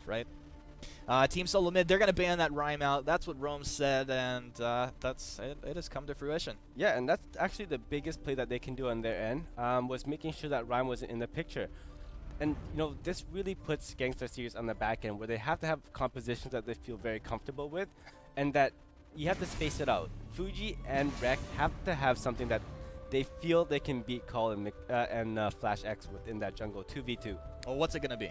right? Team SoloMid, they're going to ban that rhyme out. That's what Rome said, and that's it. It has come to fruition. Yeah, and that's actually the biggest play that they can do on their end, was making sure that rhyme wasn't in the picture. And, you know, this really puts Gangstar Sirius on the back end, where they have to have compositions that they feel very comfortable with, and that you have to space it out. Fuji and Rek have to have something that they feel they can beat Call and Flash X within that jungle 2v2. Well, what's it going to be?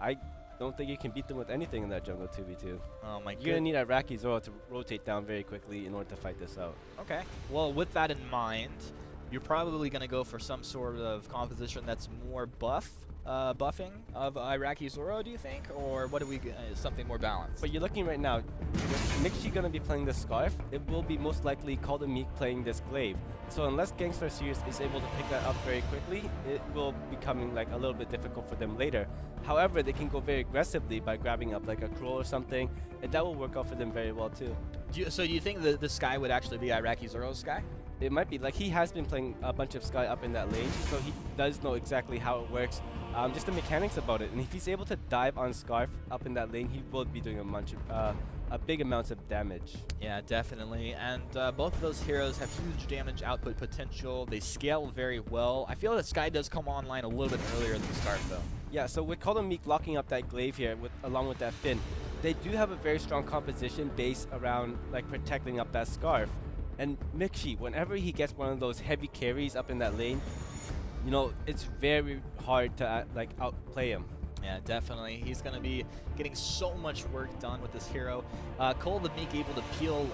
I don't think you can beat them with anything in that jungle 2v2. Oh my god. You're going to need Iraqi Zoro to rotate down very quickly in order to fight this out. Okay. Well, with that in mind, you're probably going to go for some sort of composition that's more buffing of Iraqi Zoro, do you think? Or what do we something more balanced? But you're looking right now, with Mixi going to be playing the Scarf, it will be most likely Call the Meek playing this Glaive. So unless Gangstar Sirius is able to pick that up very quickly, it will be becoming like a little bit difficult for them later. However, they can go very aggressively by grabbing up like a Crow or something, and that will work out for them very well too. So do you think that the Sky would actually be Iraqi Zoro's Sky? It might be. Like, he has been playing a bunch of Sky up in that lane, so he does know exactly how it works. Just the mechanics about it. And if he's able to dive on Scarf up in that lane, he will be doing a big amounts of damage. Yeah, definitely. And both of those heroes have huge damage output potential. They scale very well. I feel that Sky does come online a little bit earlier than Scarf, though. Yeah, so with Call the Meek locking up that Glaive here, along with that Finn, they do have a very strong composition based around like protecting up that Scarf. And Mixi, whenever he gets one of those heavy carries up in that lane, you know, it's very hard to like outplay him. Yeah, definitely. He's going to be getting so much work done with this hero. Cole the Meek able to peel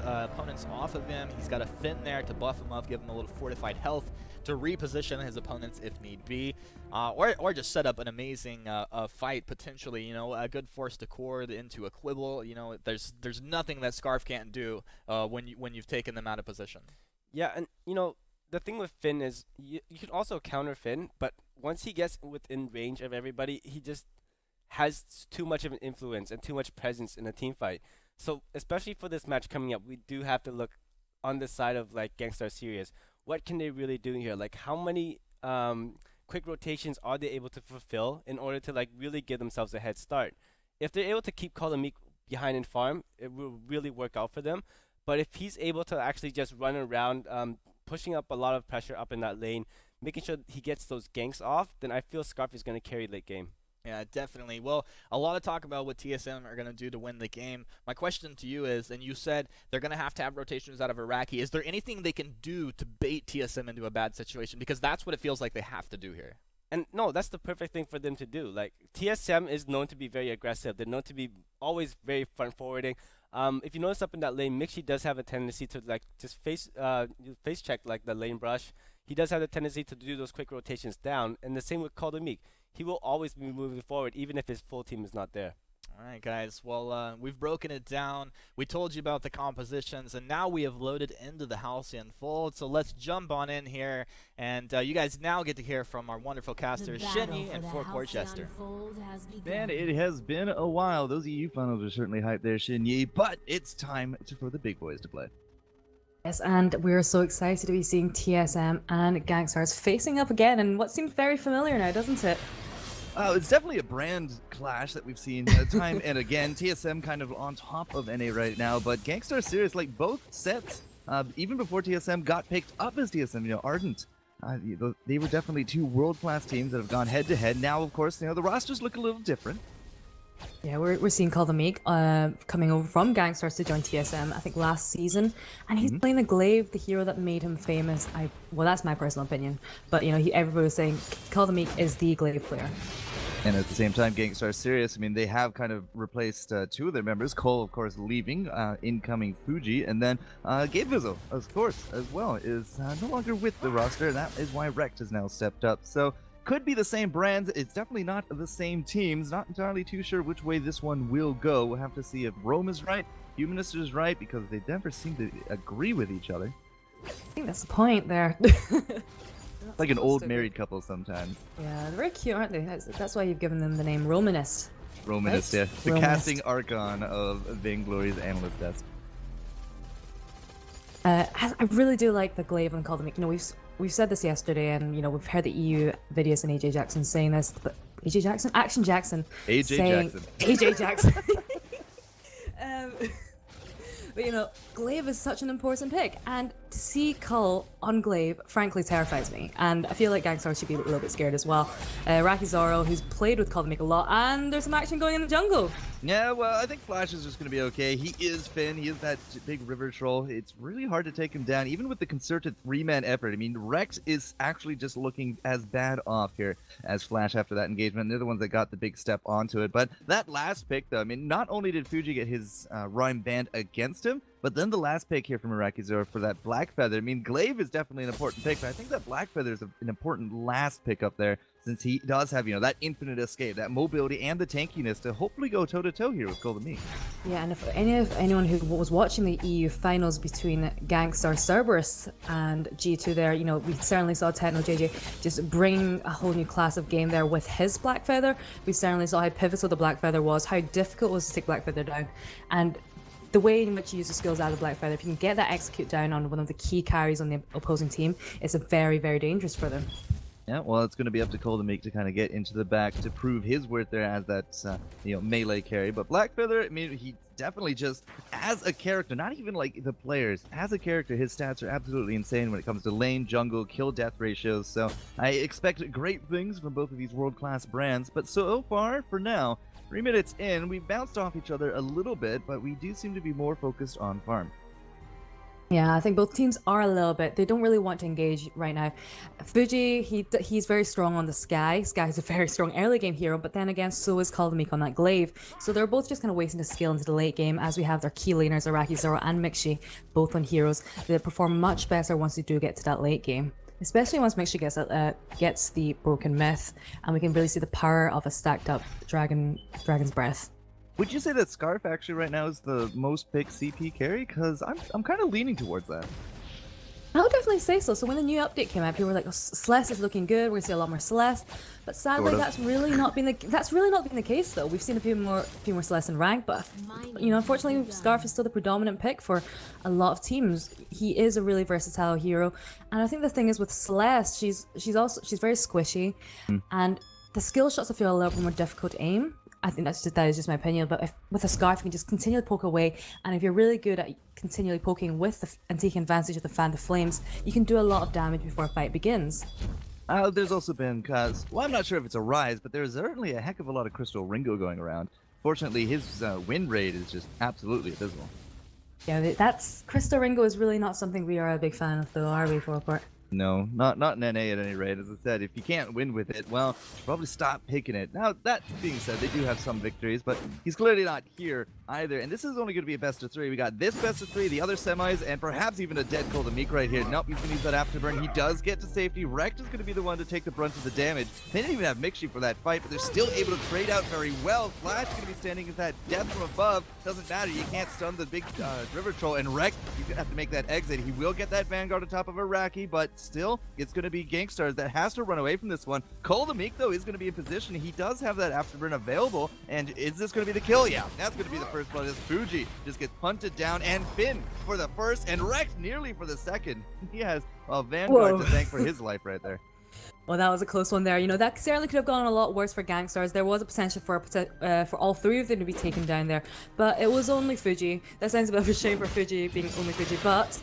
opponents off of him. He's got a Finn there to buff him up, give him a little fortified health to reposition his opponents if need be, or just set up an amazing fight potentially. You know, a good force to cord into a quibble. You know, there's nothing that Scarf can't do when you've taken them out of position. Yeah, and you know, the thing with Finn is you can also counter Finn, but once he gets within range of everybody, he just has too much of an influence and too much presence in a team fight. So especially for this match coming up, we do have to look on the side of like Gangstar Sirius. What can they really do here? Like, how many quick rotations are they able to fulfill in order to like really give themselves a head start? If they're able to keep Call the Meek behind in farm, it will really work out for them. But if he's able to actually just run around, pushing up a lot of pressure up in that lane, making sure he gets those ganks off, then I feel Scarf is going to carry late game. Yeah, definitely. Well, a lot of talk about what TSM are going to do to win the game. My question to you is, and you said they're going to have rotations out of Iraqi. Is there anything they can do to bait TSM into a bad situation? Because that's what it feels like they have to do here. And no, that's the perfect thing for them to do. Like, TSM is known to be very aggressive. They're known to be always very front forwarding. If you notice up in that lane, Mixi does have a tendency to like just face check like the lane brush. He does have the tendency to do those quick rotations down, and the same with Call the Meek. He will always be moving forward even if his full team is not there. All right, guys. Well, we've broken it down. We told you about the compositions, and now we have loaded into the Halcyon Fold. So let's jump on in here, and you guys now get to hear from our wonderful casters, Shinyi and Four Chester. Man, it has been a while. Those EU finals are certainly hyped there, Shinyi, but it's time for the big boys to play. Yes, and we're so excited to be seeing TSM and Gankstars facing up again, and what seems very familiar now, doesn't it? It's definitely a brand clash that we've seen time and again. TSM kind of on top of NA right now, but Gangstar Sirius, like both sets, even before TSM got picked up as TSM, you know, Ardent, they were definitely two world-class teams that have gone head-to-head. Now, of course, you know, the rosters look a little different. Yeah, we're seeing Call the Meek coming over from Gankstars to join TSM, I think last season, and he's playing the Glaive, the hero that made him famous. Well, that's my personal opinion, but you know, everybody was saying Call the Meek is the Glaive player. And at the same time, Gangstar Sirius, I mean, they have kind of replaced two of their members. Cole, of course, leaving, incoming Fuji, and then Gabe Vizzle, of course, as well, is no longer with the roster, and that is why Rekt has now stepped up. So, could be the same brands. It's definitely not the same teams. Not entirely too sure which way this one will go. We'll have to see if Rome is right, Humanist is right, because they never seem to agree with each other. I think that's the point there. Like an old married couple sometimes. Yeah, they're very cute, aren't they? That's why you've given them the name Romanist. Romanist, right? yeah. The Romanist. casting archon of Vainglory's analyst desk. I really do like the Glaive and Call the Meek. You know, we've we've said this yesterday, and we've heard the EU videos and AJ Jackson saying this, but AJ Jackson, Action Jackson, AJ saying, Jackson. AJ Jackson. But Glaive is such an important pick, and to see Cull on Glaive frankly terrifies me, and I feel like Gankstars should be a little bit scared as well. Raki Zoro, who's played with Cull the Meek a lot, and there's some action going in the jungle. Yeah, well, I think Flash is just going to be okay. He is Finn. He is that big river troll. It's really hard to take him down, even with the concerted three-man effort. I mean, Rex is actually just looking as bad off here as Flash after that engagement. They're the ones that got the big step onto it. But that last pick, though, I mean, not only did Fuji get his rhyme banned against him, but then the last pick here from Irakizor for that Black Feather. I mean, Glaive is definitely an important pick, but I think that Black Feather is an important last pick up there, since he does have, that infinite escape, that mobility, and the tankiness to hopefully go toe-to-toe here with Golden Meek. Yeah, and if anyone who was watching the EU finals between Gangstar Cerberus and G2 there, we certainly saw Techno JJ just bring a whole new class of game there with his Black Feather. We certainly saw how pivotal the Black Feather was, how difficult it was to take Black Feather down, and the way in which you use the skills out of Black Feather, if you can get that execute down on one of the key carries on the opposing team, it's a very, very dangerous for them. Yeah, well, it's going to be up to Golden Meek to kind of get into the back to prove his worth there as that, melee carry. But Black Feather, I mean, he definitely just, as a character, not even like the players, as a character, his stats are absolutely insane when it comes to lane, jungle, kill-death ratios. So I expect great things from both of these world-class brands. But so far, for now, 3 minutes in, we've bounced off each other a little bit, but we do seem to be more focused on farm. Yeah, I think both teams are a little bit. They don't really want to engage right now. Fuji, he's very strong on the Sky. Sky is a very strong early game hero, but then again, so is Call the Meek on that Glaive. So they're both just kind of wasting the skill into the late game, as we have their key laners, Araki Zoro and Mixi, both on heroes. They perform much better once they do get to that late game. Especially once Mixi gets the Broken Myth, and we can really see the power of a stacked up Dragon's Breath. Would you say that Scarf actually right now is the most picked CP carry? Because I'm kind of leaning towards that. I would definitely say so. So when the new update came out, people were like, "Oh, Celeste is looking good. We're gonna see a lot more Celeste." But sadly, Sort of. that's really not been the case though. We've seen a few more Celeste in rank, but unfortunately, Scarf is still the predominant pick for a lot of teams. He is a really versatile hero, and I think the thing is with Celeste, she's very squishy, and the skill shots I feel a little bit more difficult to aim. I think that is just my opinion, but with a Scarf, you can just continually poke away, and if you're really good at continually poking and taking advantage of the Fan of Flames, you can do a lot of damage before a fight begins. There's also been, I'm not sure if it's a rise, but there's certainly a heck of a lot of Crystal Ringo going around. Fortunately, his win rate is just absolutely abysmal. Yeah, Crystal Ringo is really not something we are a big fan of, though, are we, for a part? No, not in NA at any rate. As I said, if you can't win with it, well, you should probably stop picking it. Now, that being said, they do have some victories, but he's clearly not here either. And this is only going to be a best of 3. We got this best of 3, the other semis, and perhaps even a dead Golden Meek right here. Nope, he's going to use that afterburn. He does get to safety. Rekt is going to be the one to take the brunt of the damage. They didn't even have Mixi for that fight, but they're still able to trade out very well. Flash is going to be standing at that depth from above. Doesn't matter. You can't stun the big river troll. And Rekt, you have to make that exit. He will get that Vanguard on top of Iraqi, but still, it's going to be Gankstars that has to run away from this one. Cole the Meek, though, is going to be in position. He does have that afterburn available. And is this going to be the kill? Yeah, that's going to be the first blood as Fuji just gets punted down, and Finn for the first, and Rekt nearly for the second. He has a Vanguard to thank for his life right there. Well, that was a close one there. That certainly could have gone a lot worse for Gankstars. There was a potential for all 3 of them to be taken down there, but it was only Fuji. That sounds a bit of a shame for Fuji being only Fuji, but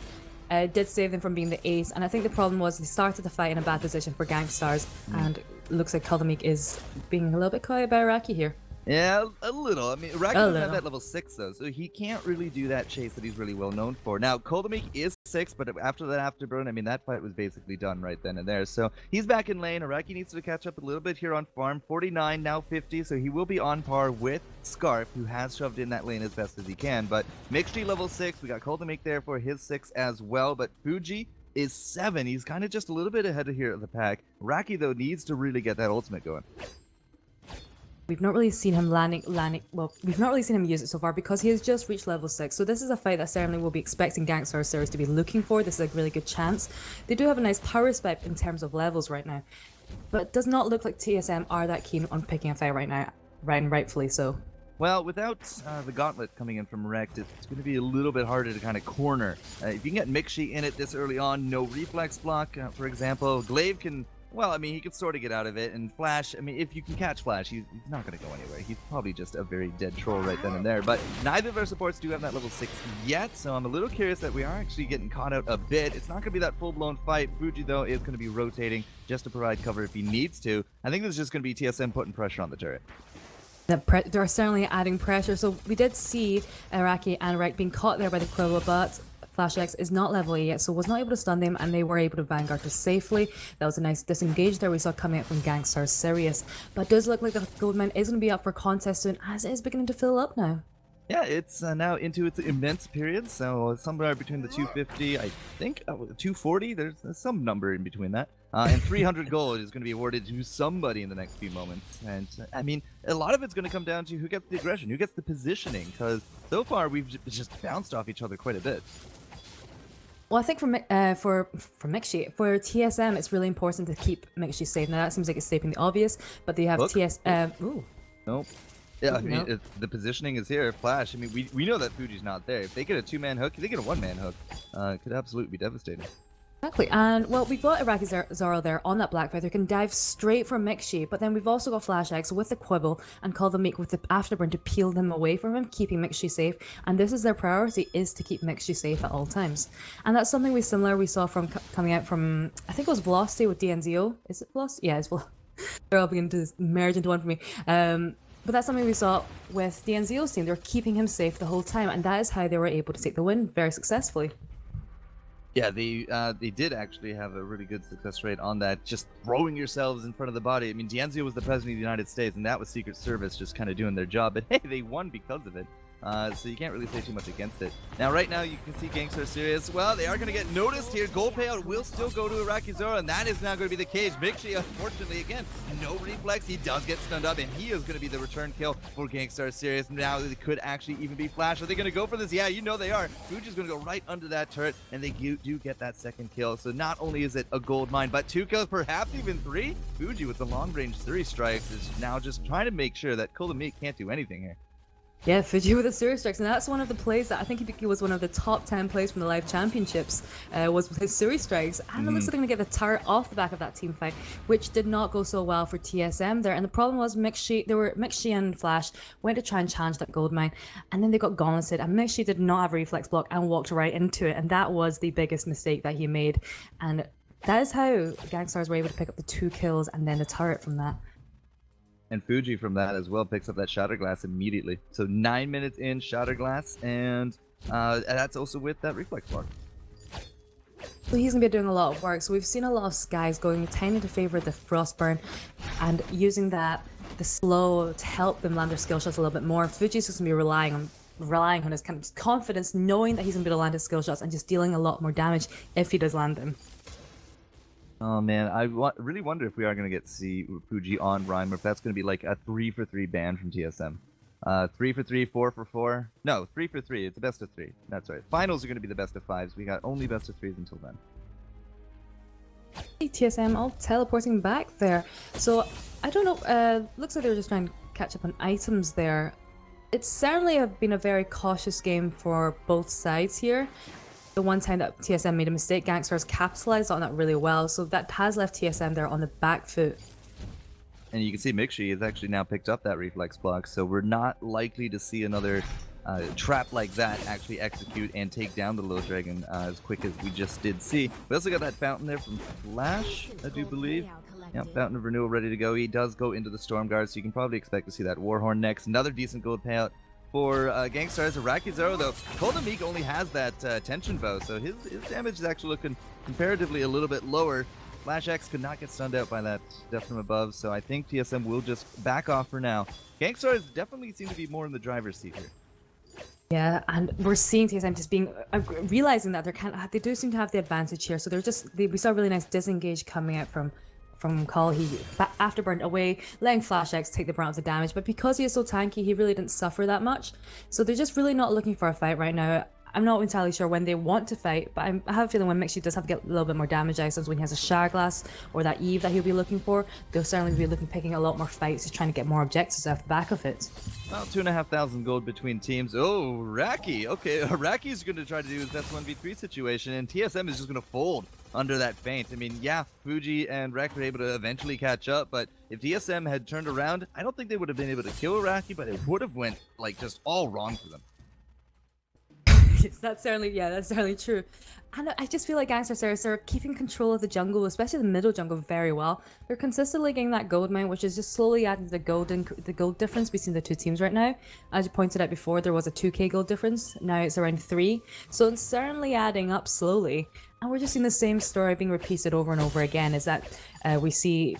did save them from being the ace. And I think the problem was they started the fight in a bad position for Gankstars, and it looks like Kaldameek is being a little bit quiet by Iraqi here. Yeah, a little. I mean, Iraqi doesn't have that level 6, though, so he can't really do that chase that he's really well known for. Now, Koldameek is 6, but after that afterburn, I mean, that fight was basically done right then and there. So he's back in lane. Iraqi needs to catch up a little bit here on farm. 49, now 50, so he will be on par with Scarf, who has shoved in that lane as best as he can. But Mixi level 6, we got Koldameek there for his 6 as well, but Fuji is 7. He's kind of just a little bit ahead of here of the pack. Iraqi, though, needs to really get that ultimate going. We've not really seen him we've not really seen him use it so far because he has just reached level 6. So this is a fight that certainly we'll be expecting Gankstars Sirius to be looking for. This is a really good chance. They do have a nice power spec in terms of levels right now, but it does not look like TSM are that keen on picking a fight right now, right, and rightfully so. Well, without the gauntlet coming in from Rekt, it's going to be a little bit harder to kind of corner. If you can get Mixi in it this early on, no reflex block, for example, Glaive can, well, I mean, he can sort of get out of it, and Flash, I mean, if you can catch Flash, he's not going to go anywhere. He's probably just a very dead troll right then and there, but neither of our supports do have that level 6 yet, so I'm a little curious that we are actually getting caught out a bit. It's not going to be that full-blown fight. Fuji, though, is going to be rotating just to provide cover if he needs to. I think this is just going to be TSM putting pressure on the turret. They're certainly adding pressure. So we did see Iraqi and Rekt being caught there by the Quill, but Flash X is not level 8 yet, so was not able to stun them, and they were able to Vanguard just safely. That was a nice disengage there we saw coming out from Gankstars Sirius. But it does look like the gold mine is going to be up for contest soon, as it is beginning to fill up now. Yeah, it's now into its immense period, so somewhere between the 250, I think, 240, there's some number in between that. And 300 gold is going to be awarded to somebody in the next few moments. And, I mean, a lot of it's going to come down to who gets the aggression, who gets the positioning, because so far we've just bounced off each other quite a bit. Well, I think for Mixi, for TSM, it's really important to keep Mixi safe. Now, that seems like it's stating the obvious, but they have ooh. Nope. Yeah, I mean, Nope. the positioning is here. Flash, I mean, we know that Fuji's not there. If they get a 2-man hook, if they get a 1-man hook, it could absolutely be devastating. Exactly, and well, we've got Iraqi Zoro there on that Black Feather, can dive straight for Mixi, but then we've also got Flash X with the Quibble and Call the Meek with the Afterburn to peel them away from him, keeping Mixi safe, and this is their priority, is to keep Mixi safe at all times. And that's something we saw from coming out from, I think it was Velocity with DNZO. Is it Velocity? Yeah, it's Velocity. They're all beginning to merge into one for me. But that's something we saw with DNZO's team. They were keeping him safe the whole time, and that is how they were able to take the win very successfully. Yeah, they did actually have a really good success rate on that, just throwing yourselves in front of the body. I mean, Dianzio was the president of the United States, and that was Secret Service just kind of doing their job. But hey, they won because of it. So you can't really say too much against it. Now, right now, you can see Gankstars Sirius. Well, they are going to get noticed here. Gold payout will still go to Iraqi Zoro, and that is now going to be the case. Mixi, unfortunately, again, no reflex. He does get stunned up, and he is going to be the return kill for Gankstars Sirius. Now, it could actually even be Flash. Are they going to go for this? Yeah, you know they are. Fuji's going to go right under that turret, and they do get that second kill. So not only is it a gold mine, but 2 kills, perhaps even 3. Fuji with the long-range 3 strikes is now just trying to make sure that Kolamik can't do anything here. Yeah, Fuji with the Sirius strikes, and that's one of the plays that I think he was one of the top 10 plays from the live championships, was with his Sirius strikes, and it looks like they're going to get the turret off the back of that team fight, which did not go so well for TSM there. And the problem was Mixi and Flash went to try and challenge that gold mine, and then they got gauntleted, and Mixi did not have a reflex block and walked right into it, and that was the biggest mistake that he made. And that is how Gankstars were able to pick up the 2 kills and then the turret from that. And Fuji from that as well picks up that Shatter Glass immediately. So 9 minutes in Shatter Glass, and that's also with that reflex block. So he's going to be doing a lot of work. So we've seen a lot of Skies going tending to favor the Frostburn and using the slow to help them land their skill shots a little bit more. Fuji's just going to be relying on his kind of confidence, knowing that he's going to be able to land his skill shots and just dealing a lot more damage if he does land them. Oh man, I really wonder if we are going to get to see Fuji on Rhyme, or if that's going to be like a 3-for-3 ban from TSM. 3-for-3, 4-for-4. No, 3-for-3. It's a best of 3. That's right. Finals are going to be the best of 5s. We got only best of 3s until then. TSM all teleporting back there. So I don't know. Looks like they're just trying to catch up on items there. It's certainly been a very cautious game for both sides here. The one time that TSM made a mistake, Gankstars capitalized on that really well, so that has left TSM there on the back foot. And you can see Mixi has actually now picked up that reflex block, so we're not likely to see another trap like that actually execute and take down the Low Dragon as quick as we just did see. We also got that fountain there from Flash, I do believe. Yeah, Fountain of Renewal ready to go. He does go into the Storm Guard, so you can probably expect to see that Warhorn next. Another decent gold payout for Gankstars. Iraqi Zoro, though, Kolamik only has that tension bow, so his damage is actually looking comparatively a little bit lower. Flash X could not get stunned out by that death from above, so I think TSM will just back off for now. Gankstars definitely seem to be more in the driver's seat here. Yeah, and we're seeing TSM just being realizing that they do seem to have the advantage here. So we saw a really nice disengage coming out from Call. He afterburned away, letting Flash X take the brunt of the damage, but because he is so tanky, he really didn't suffer that much. So they're just really not looking for a fight right now. I'm not entirely sure when they want to fight, but I have a feeling when Mixie does have to get a little bit more damage items, when he has a Shard Glass or that Eve that he'll be looking for, they'll certainly be picking a lot more fights, just trying to get more objectives off the back of it. Well, 2,500 gold between teams. Oh, Raki. Okay, Raki's going to try to do his best 1v3 situation, and TSM is just going to fold under that feint. I mean, yeah, Fuji and Rek were able to eventually catch up, but if TSM had turned around, I don't think they would have been able to kill Raki, but it would have went, like, just all wrong for them. Yes, that's certainly true. And I just feel like Gankstars are keeping control of the jungle, especially the middle jungle, very well. They're consistently getting that gold mine, which is just slowly adding to the gold difference between the two teams right now. As you pointed out before, there was a 2k gold difference. Now it's around 3. So it's certainly adding up slowly. And we're just seeing the same story being repeated over and over again, is that we see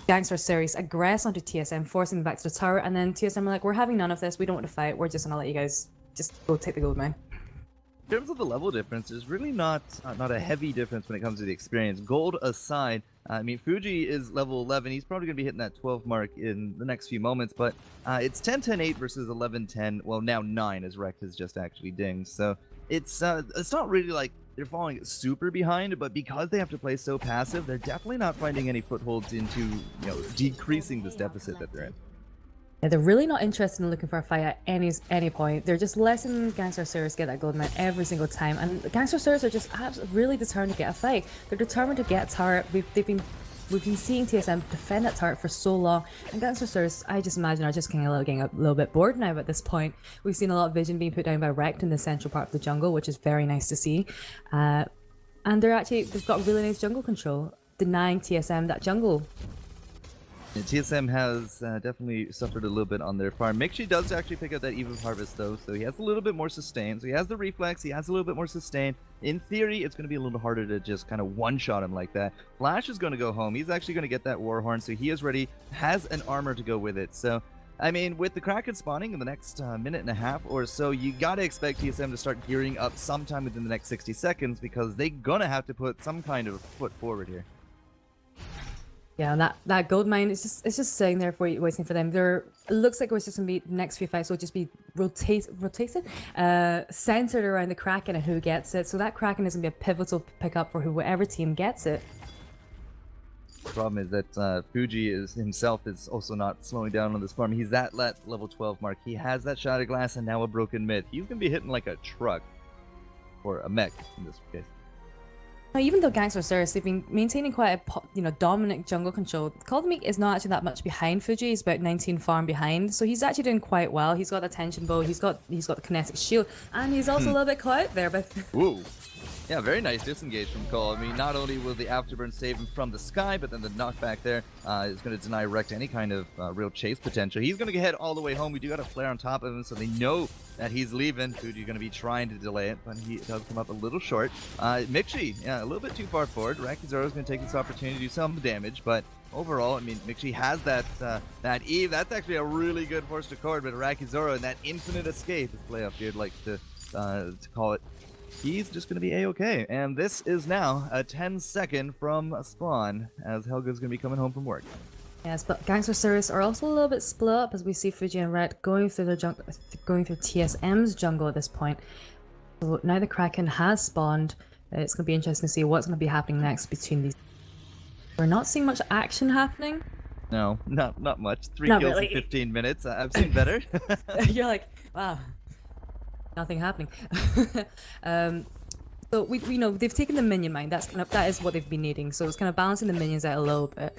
Gankstars Sirius aggress onto TSM, forcing them back to the tower, and then TSM are like, we're having none of this, we don't want to fight, we're just going to let you guys just go take the gold mine. In terms of the level difference, there's really not a heavy difference when it comes to the experience. Gold aside, I mean, Fuji is level 11. He's probably going to be hitting that 12 mark in the next few moments, but it's 10-10-8 versus 11-10. Well, now 9, as Rekt has just actually dinged. So it's not really like they're falling super behind, but because they have to play so passive, they're definitely not finding any footholds into, decreasing this deficit that they're in. Yeah, they're really not interested in looking for a fight at any point. They're just letting Gankstars Sirius get that gold mine every single time, and Gankstars Sirius are just really determined to get a fight. They're determined to get a turret. We've been seeing TSM defend that turret for so long, and Gankstars Sirius, I just imagine, are just getting a little bit bored now at this point. We've seen a lot of vision being put down by Rekt in the central part of the jungle, which is very nice to see. And they've got really nice jungle control, denying TSM that jungle. Yeah, TSM has definitely suffered a little bit on their farm. Mixie does actually pick up that Eve of Harvest though, so he has a little bit more sustain. So he has the reflex, he has a little bit more sustain. In theory, it's going to be a little harder to just kind of one-shot him like that. Flash is going to go home. He's actually going to get that Warhorn, so he is ready, has an armor to go with it. So, I mean, with the Kraken spawning in the next minute and a half or so, you got to expect TSM to start gearing up sometime within the next 60 seconds because they're going to have to put some kind of foot forward here. Yeah, and that gold mine is just sitting there waiting for them. It looks like it's just gonna be the next few fights will just be rotated, centered around the Kraken and who gets it. So that Kraken is gonna be a pivotal pickup for whoever team gets it. The problem is that Fuji himself is also not slowing down on this farm. He's at that level 12 mark. He has that Shattered Glass and now a broken mid. He's gonna be hitting like a truck, or a mech in this case. Even though Gankstars Sirius, they've been maintaining quite a dominant jungle control. Call the Meek is not actually that much behind Fuji. He's about 19 farm behind, so he's actually doing quite well. He's got the tension bow, he's got the kinetic shield, and he's also a little bit caught out there. But ooh, yeah, very nice disengage from Cole. I mean, not only will the afterburn save him from the sky, but then the knockback there is going to deny Rekt any kind of real chase potential. He's going to head all the way home. We do got a flare on top of him, so they know that he's leaving. Fuji's going to be trying to delay it, but he does come up a little short. Mixie, yeah, a little bit too far forward. Rakizoro's going to take this opportunity to do some damage, but overall, I mean, Mixie has that Eve. That's actually a really good force to chord, but Rakizoro and that infinite escape, as playoff Beard likes to call it, he's just going to be A-okay. And this is now a 10-second from a spawn, as Helga's going to be coming home from work. yes, but Gankstars Sirius are also a little bit split up as we see Fuji and Red going through TSM's jungle at this point. So now the Kraken has spawned. It's going to be interesting to see what's going to be happening next between these. We're not seeing much action happening. No, not much. 3 Not kills really. in 15 minutes. I've seen better. You're like, wow, nothing happening. So we know they've taken the minion mine. That is what they've been needing. So it's kind of balancing the minions out a little bit.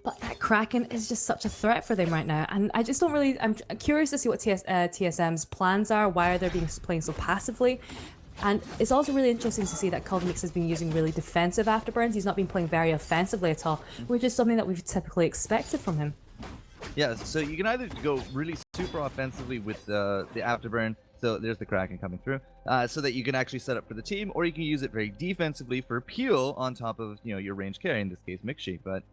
But that Kraken is just such a threat for them right now, and I just don't really. I'm curious to see what TSM's plans are. Why are they playing so passively? And it's also really interesting to see that Mix has been using really defensive afterburns. He's not been playing very offensively at all, which is something that we've typically expected from him. Yeah, so you can either go really super offensively with the afterburn. So there's the Kraken coming through, so that you can actually set up for the team, or you can use it very defensively for peel on top of your range carry, in this case Mixie. But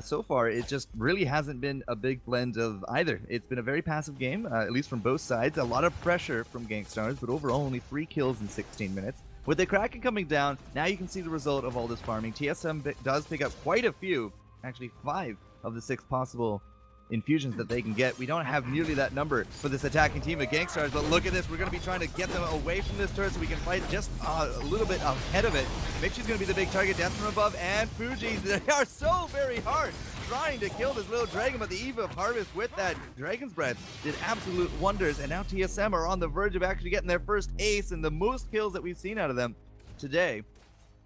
so far it just really hasn't been a big blend of either. It's been a very passive game, at least from both sides. A lot of pressure from Gankstars, but overall only 3 kills in 16 minutes. With the Kraken coming down, now you can see the result of all this farming. TSM does pick up quite a few, actually 5 of the 6 possible infusions that they can get. We don't have nearly that number for this attacking team of Gankstars, but look at this. We're going to be trying to get them away from this turret so we can fight just a little bit ahead of it. Mixi's going to be the big target. Death from above, and Fuji, they are so very hard trying to kill this little dragon, but the Eve of Harvest with that Dragon's Breath did absolute wonders, and now TSM are on the verge of actually getting their first ace and the most kills that we've seen out of them today.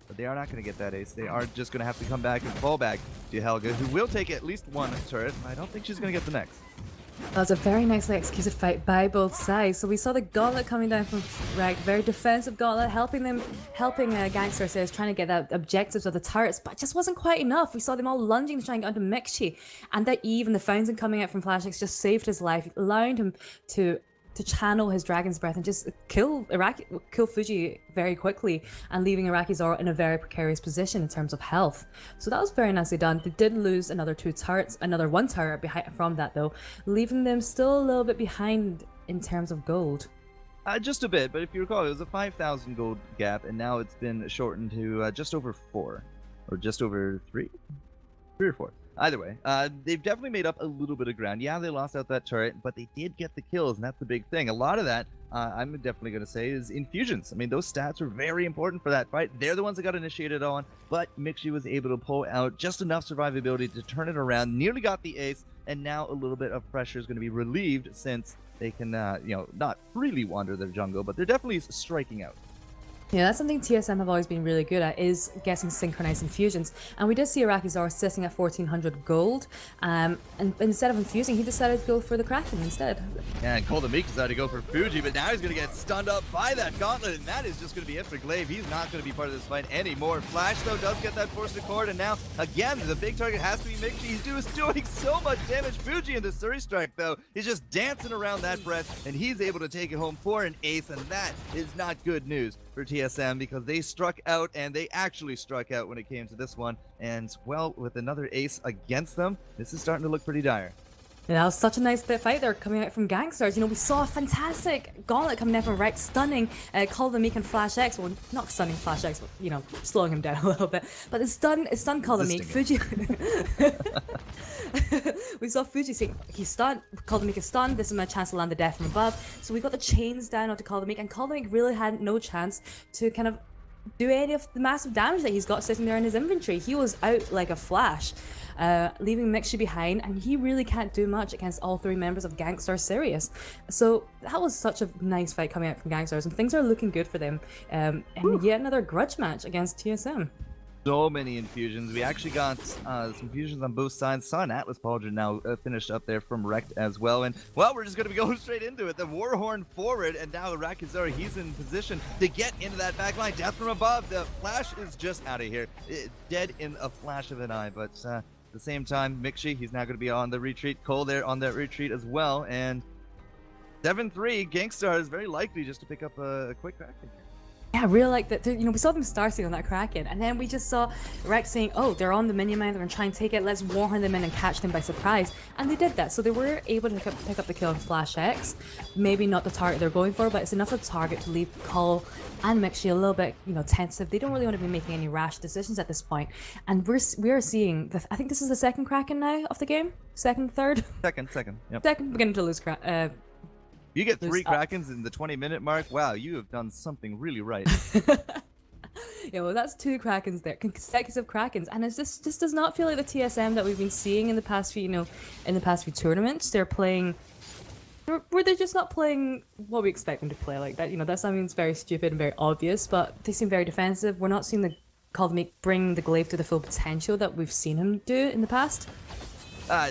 But they are not going to get that ace. They are just going to have to come back and fall back to Helga, who will take at least one turret. I don't think she's going to get the next. That was a very nicely executed fight by both sides. So we saw the gauntlet coming down from Rag, very defensive gauntlet, helping Gankstars Sirius trying to get that objectives of the turrets, but it just wasn't quite enough. We saw them all lunging to try and get onto Mixi, and that Eve and the fountain coming out from Flash X just saved his life, allowing him to channel his Dragon's Breath and just kill Fuji very quickly, and leaving Irakizora in a very precarious position in terms of health. So that was very nicely done. They did lose another one turret from that though, leaving them still a little bit behind in terms of gold. Just a bit, but if you recall, it was a 5,000 gold gap, and now it's been shortened to just over 4, or just over 3 or 4. Either way, they've definitely made up a little bit of ground. Yeah, they lost out that turret, but they did get the kills, and that's the big thing. A lot of that, I'm definitely going to say, is infusions. I mean, those stats were very important for that fight. They're the ones that got initiated on, but Mixi was able to pull out just enough survivability to turn it around, nearly got the ace, and now a little bit of pressure is going to be relieved since they can, not freely wander their jungle, but they're definitely striking out. Yeah, that's something TSM have always been really good at, is getting synchronized infusions. And we did see Irakizora sitting at 1,400 gold, and instead of infusing, he decided to go for the Kraken instead. Yeah, and Cole the Meek decided to go for Fuji, but now he's going to get stunned up by that gauntlet, and that is just going to be it for Glaive. He's not going to be part of this fight anymore. Flash, though, does get that force accord, and now, again, the big target has to be Mixi. He's doing so much damage. Fuji in the Suri Strike, though, is just dancing around that breath, and he's able to take it home for an ace, and that is not good news for TSM, because they struck out, and they actually struck out when it came to this one. And, well, with another ace against them, this is starting to look pretty dire. Yeah, that was such a nice fight there coming out from Gankstars. You know, we saw a fantastic gauntlet coming out from Rex, stunning Call the Meek and Flash X. Well, not stunning Flash X, but, slowing him down a little bit. But it stunned Call the Meek. Fuji... We saw Fuji say he's stunned, Call the Meek is stunned, this is my chance to land the death from above. So we got the chains down onto Call the Meek, and Call the Meek really had no chance to kind of do any of the massive damage that he's got sitting there in his inventory. He was out like a flash, leaving Mixi behind, and he really can't do much against all 3 members of Gankstars Sirius. So that was such a nice fight coming out from Gankstars, and things are looking good for them. And yet another grudge match against TSM. So many infusions. We actually got some infusions on both sides. Saw an Atlas Pauldron now finished up there from Wrecked as well. And, well, we're just going to be going straight into it. The Warhorn forward, and now Irakizora, he's in position to get into that back line. Death from above. The Flash is just out of here. Dead in a flash of an eye. But at the same time, Mixi, he's now going to be on the retreat. Cole there on that retreat as well. And 7-3, Gankstars is very likely just to pick up a quick Kraken. Yeah, I really like that. We saw them starting on that Kraken, and then we just saw Rex saying, oh, they're on the minion mine, they're going to try and take it, let's warhorn them in and catch them by surprise. And they did that, so they were able to pick up the kill on Flash X. Maybe not the target they're going for, but it's enough of a target to leave Cole and Mixi a little bit, tentative. They don't really want to be making any rash decisions at this point. And we are seeing, I think this is the second Kraken now of the game? Third? Second, yep. Second, beginning to lose You get 3 Krakens in the 20-minute mark. Wow, you have done something really right. Yeah, well, that's 2 Krakens there, consecutive Krakens, and it's just does not feel like the TSM that we've been seeing in the past few, tournaments. They're playing, where they're just not playing what we expect them to play like that. That sounds very stupid and very obvious, but they seem very defensive. We're not seeing the Call the Meek bring the Glaive to the full potential that we've seen him do in the past.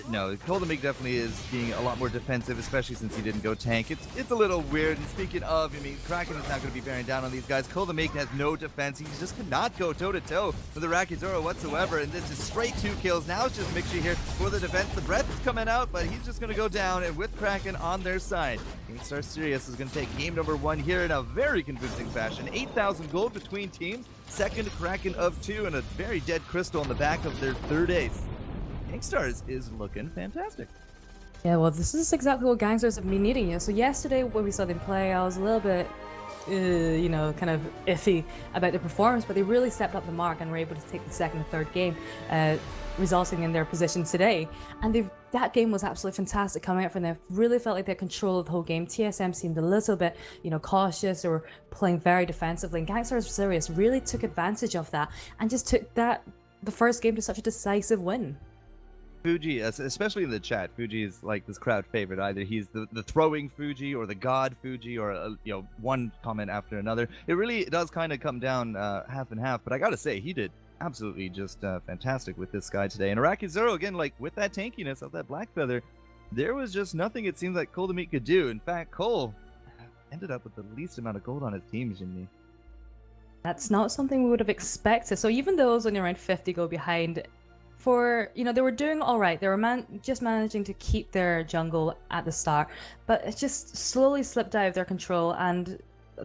No, Cole the Meek definitely is being a lot more defensive, especially since he didn't go tank. It's a little weird, and speaking of, Kraken is not going to be bearing down on these guys. Cole the Meek has no defense. He just cannot go toe-to-toe with the Irakizora whatsoever, and this is straight 2 kills. Now it's just Mixi here for the defense. The breath is coming out, but he's just going to go down, and with Kraken on their side, Gankstars Sirius is going to take game number 1 here in a very convincing fashion. 8,000 gold between teams, second Kraken of 2, and a very dead crystal on the back of their 3rd ace. Gankstars is looking fantastic. Yeah, well, this is exactly what Gankstars have been needing. So yesterday when we saw them play, I was a little bit you know, kind of iffy about their performance, but they really stepped up the mark and were able to take the second and third game, resulting in their position today. And that game was absolutely fantastic coming out from them. Really felt like they had control of the whole game. TSM seemed a little bit, you know, cautious or playing very defensively. And Gankstars Sirius really took advantage of that and just took the first game to such a decisive win. Fuji, especially in the chat, Fuji is like this crowd favorite. Either he's the throwing Fuji or the god Fuji, or you know, one comment after another. It really does kind of come down half and half. But I gotta say, he did absolutely just fantastic with this guy today. And Iraqi Zero, again, like with that tankiness of that Black Feather, there was just nothing it seemed like Cole the Meat could do. In fact, Cole ended up with the least amount of gold on his team, Jinmi. That's not something we would have expected. So even though it was only around 50 go behind, you know, they were doing all right. They were just managing to keep their jungle at the start, but it just slowly slipped out of their control. And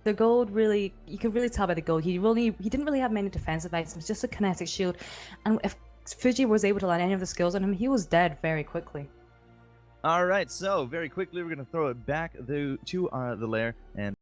the gold really, you could really tell by the gold, he didn't really have many defensive items, just a kinetic shield. And if Fuji was able to land any of the skills on him, he was dead very quickly. All right, so very quickly we're gonna throw it back to the lair and